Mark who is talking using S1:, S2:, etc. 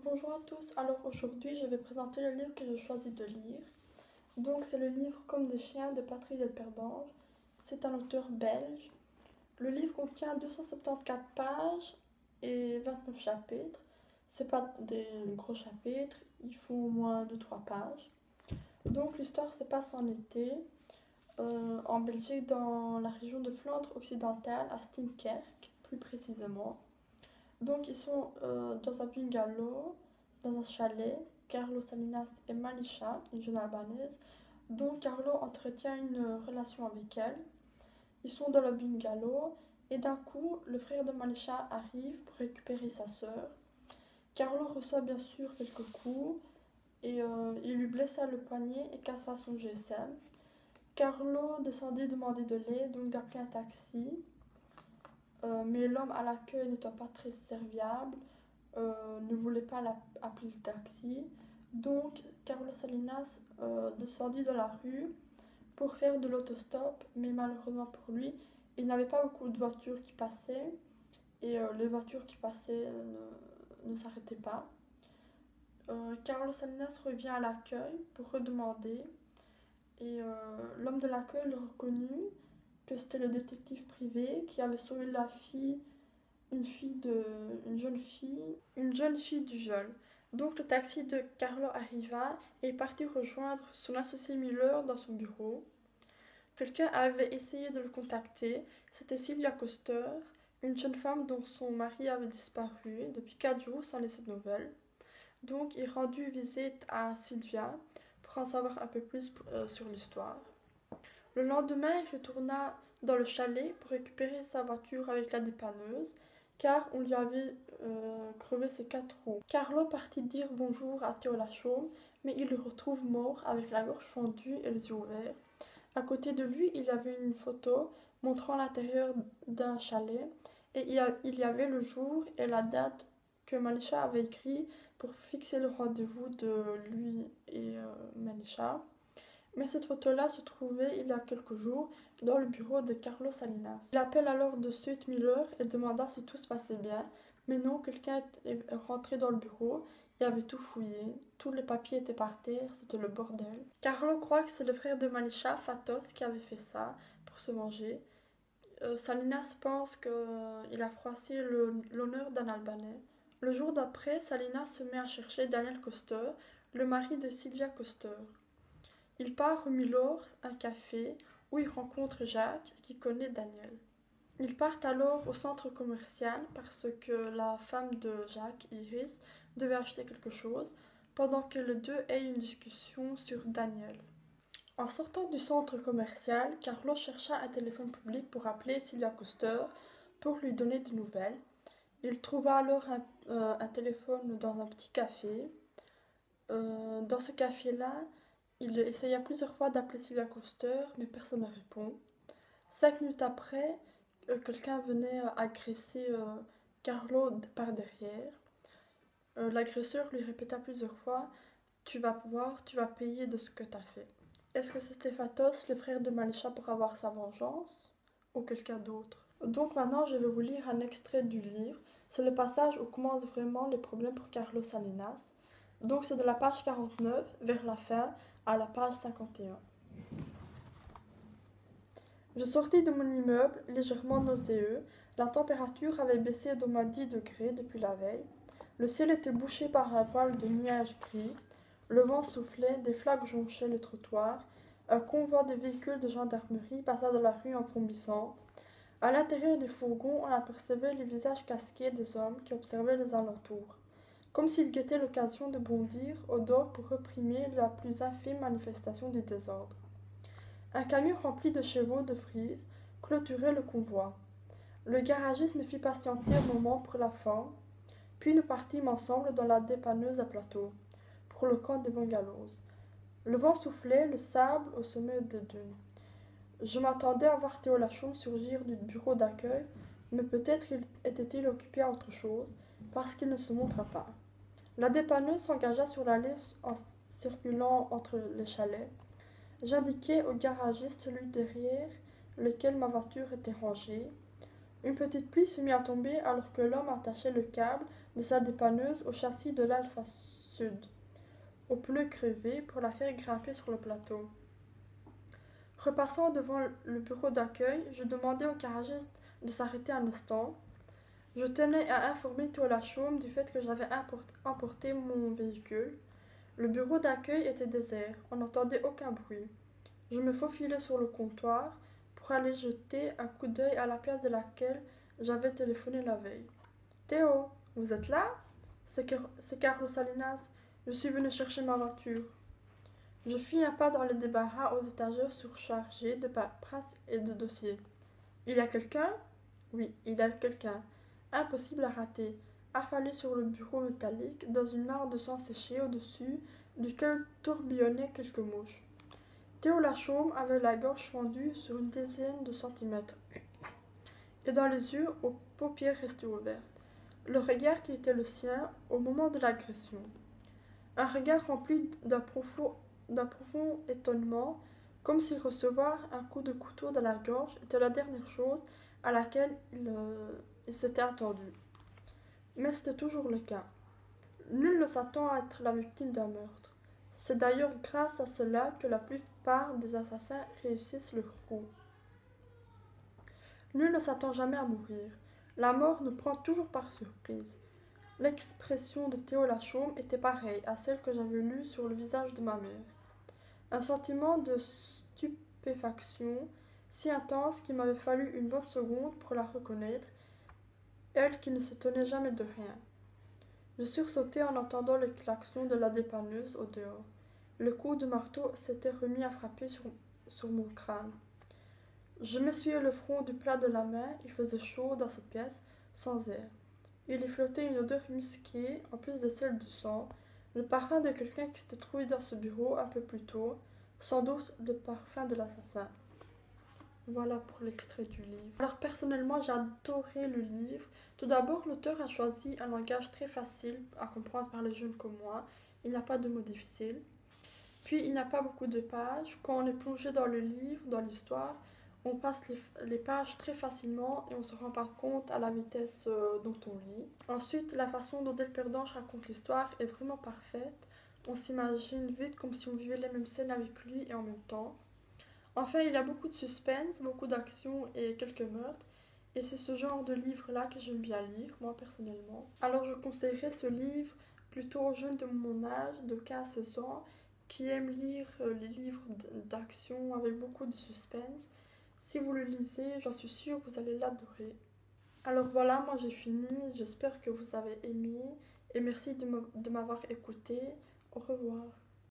S1: Bonjour à tous, alors aujourd'hui je vais présenter le livre que j'ai choisi de lire. Donc c'est le livre Comme des chiens de Patrick Delperdange. C'est un auteur belge. Le livre contient 274 pages et 29 chapitres. C'est pas des gros chapitres, ils font au moins 2-3 pages. Donc l'histoire se passe en été, en Belgique, dans la région de Flandre occidentale, à Steenkerk plus précisément. Donc ils sont dans un bungalow, dans un chalet, Carlo Salinas et Malisha, une jeune albanaise. Donc Carlo entretient une relation avec elle. Ils sont dans le bungalow et d'un coup, le frère de Malisha arrive pour récupérer sa sœur. Carlo reçoit bien sûr quelques coups et il lui blessa le poignet et cassa son GSM. Carlo descendit demander de l'aide, donc d'appeler un taxi. Mais l'homme à l'accueil n'étant pas très serviable, ne voulait pas appeler le taxi. Donc Carlos Salinas descendit de la rue pour faire de l'autostop, mais malheureusement pour lui, il n'avait pas beaucoup de voitures qui passaient et les voitures qui passaient ne s'arrêtaient pas. Carlos Salinas revient à l'accueil pour redemander et l'homme de l'accueil le reconnut que c'était le détective privé qui avait sauvé la fille, une jeune fille du viol. Donc le taxi de Carlo arriva et est parti rejoindre son associé Miller dans son bureau. Quelqu'un avait essayé de le contacter, c'était Sylvia Coster, une jeune femme dont son mari avait disparu depuis 4 jours sans laisser de nouvelles. Donc il rendit visite à Sylvia pour en savoir un peu plus sur l'histoire. Le lendemain, il retourna dans le chalet pour récupérer sa voiture avec la dépanneuse, car on lui avait crevé ses 4 roues. Carlo partit dire bonjour à Théo Lachaume, mais il le retrouve mort avec la gorge fendue et les yeux ouverts. À côté de lui, il y avait une photo montrant l'intérieur d'un chalet, et il y avait le jour et la date que Malisha avait écrit pour fixer le rendez-vous de lui et Malisha. Mais cette photo-là se trouvait il y a quelques jours dans le bureau de Carlos Salinas. Il appelle alors de suite Miller et demanda si tout se passait bien. Mais non, quelqu'un est rentré dans le bureau et avait tout fouillé. Tous les papiers étaient par terre, c'était le bordel. Carlo croit que c'est le frère de Malisha, Fatos, qui avait fait ça pour se venger. Salinas pense qu'il a froissé l'honneur d'un Albanais. Le jour d'après, Salinas se met à chercher Daniel Coster, le mari de Sylvia Coster. Il part au Milor, un café, où il rencontre Jacques, qui connaît Daniel. Ils partent alors au centre commercial parce que la femme de Jacques, Iris, devait acheter quelque chose, pendant que les deux aient une discussion sur Daniel. En sortant du centre commercial, Carlo chercha un téléphone public pour appeler Sylvia Coster pour lui donner des nouvelles. Il trouva alors un téléphone dans un petit café. Dans ce café-là, il essaya plusieurs fois d'appeler Sylvia Coster, mais personne ne répond. 5 minutes après, quelqu'un venait agresser Carlo par derrière. L'agresseur lui répéta plusieurs fois: tu vas voir, tu vas payer de ce que tu as fait. Est-ce que c'était Fatos, le frère de Malisha, pour avoir sa vengeance, ou quelqu'un d'autre? Donc maintenant, je vais vous lire un extrait du livre. C'est le passage où commencent vraiment les problèmes pour Carlos Salinas. Donc c'est de la page 49 vers la fin à la page 51. Je sortis de mon immeuble, légèrement nauséeux. La température avait baissé d'au moins 10 degrés depuis la veille. Le ciel était bouché par un voile de nuages gris. Le vent soufflait, des flaques jonchaient le trottoir. Un convoi de véhicules de gendarmerie passa dans la rue en vrombissant. À l'intérieur des fourgons, on apercevait les visages casqués des hommes qui observaient les alentours, comme s'ils guettaient l'occasion de bondir au dehors pour réprimer la plus infime manifestation du désordre. Un camion rempli de chevaux de frise clôturait le convoi. Le garagiste me fit patienter un moment pour la fin, puis nous partîmes ensemble dans la dépanneuse à plateau, pour le camp des bungalows. Le vent soufflait, le sable au sommet des dunes. Je m'attendais à voir Théo Lachaume surgir du bureau d'accueil, mais peut-être était-il occupé à autre chose, parce qu'il ne se montra pas. La dépanneuse s'engagea sur l'allée en circulant entre les chalets. J'indiquai au garagiste celui derrière lequel ma voiture était rangée. Une petite pluie se mit à tomber alors que l'homme attachait le câble de sa dépanneuse au châssis de l'Alpha Sud, aux pneus crevés pour la faire grimper sur le plateau. Repassant devant le bureau d'accueil, je demandai au garagiste de s'arrêter un instant. Je tenais à informer Théo Lachaume du fait que j'avais emporté mon véhicule. Le bureau d'accueil était désert, on n'entendait aucun bruit. Je me faufilai sur le comptoir pour aller jeter un coup d'œil à la place de laquelle j'avais téléphoné la veille. Théo, vous êtes là? C'est Carlos Salinas. Je suis venu chercher ma voiture. Je fis un pas dans le débarras aux étagères surchargées de paperasse et de dossiers. Il y a quelqu'un? Oui, il y a quelqu'un. Impossible à rater, affalé sur le bureau métallique, dans une mare de sang séché au-dessus, duquel tourbillonnaient quelques mouches. Théo Lachaume avait la gorge fendue sur une dizaine de centimètres, et dans les yeux aux paupières restées ouvertes, le regard qui était le sien au moment de l'agression. Un regard rempli d'un profond étonnement, comme si recevoir un coup de couteau dans la gorge était la dernière chose à laquelle il s'était attendu. Mais c'était toujours le cas. Nul ne s'attend à être la victime d'un meurtre. C'est d'ailleurs grâce à cela que la plupart des assassins réussissent leur coup. Nul ne s'attend jamais à mourir. La mort nous prend toujours par surprise. L'expression de Théo Lachaume était pareille à celle que j'avais lue sur le visage de ma mère. Un sentiment de stupéfaction si intense qu'il m'avait fallu une bonne seconde pour la reconnaître, elle qui ne se tenait jamais de rien. Je sursautai en entendant le klaxon de la dépanneuse au dehors. Le coup de marteau s'était remis à frapper sur mon crâne. Je m'essuyai le front du plat de la main, il faisait chaud dans cette pièce, sans air. Il y flottait une odeur musquée, en plus de celle du sang, le parfum de quelqu'un qui s'était trouvé dans ce bureau un peu plus tôt, sans doute le parfum de l'assassin. Voilà pour l'extrait du livre. Alors personnellement, j'ai adoré le livre. Tout d'abord, l'auteur a choisi un langage très facile à comprendre par les jeunes comme moi. Il n'y a pas de mots difficiles. Puis, il n'y a pas beaucoup de pages. Quand on est plongé dans le livre, dans l'histoire, on passe les pages très facilement et on ne se rend pas compte à la vitesse dont on lit. Ensuite, la façon dont Del Perdange raconte l'histoire est vraiment parfaite. On s'imagine vite comme si on vivait les mêmes scènes avec lui et en même temps. Enfin, il y a beaucoup de suspense, beaucoup d'action et quelques meurtres. Et c'est ce genre de livre-là que j'aime bien lire, moi personnellement. Alors je conseillerais ce livre plutôt aux jeunes de mon âge, de 15-16 ans, qui aiment lire les livres d'action avec beaucoup de suspense. Si vous le lisez, j'en suis sûre, vous allez l'adorer. Alors voilà, moi j'ai fini, j'espère que vous avez aimé et merci de m'avoir écouté. Au revoir.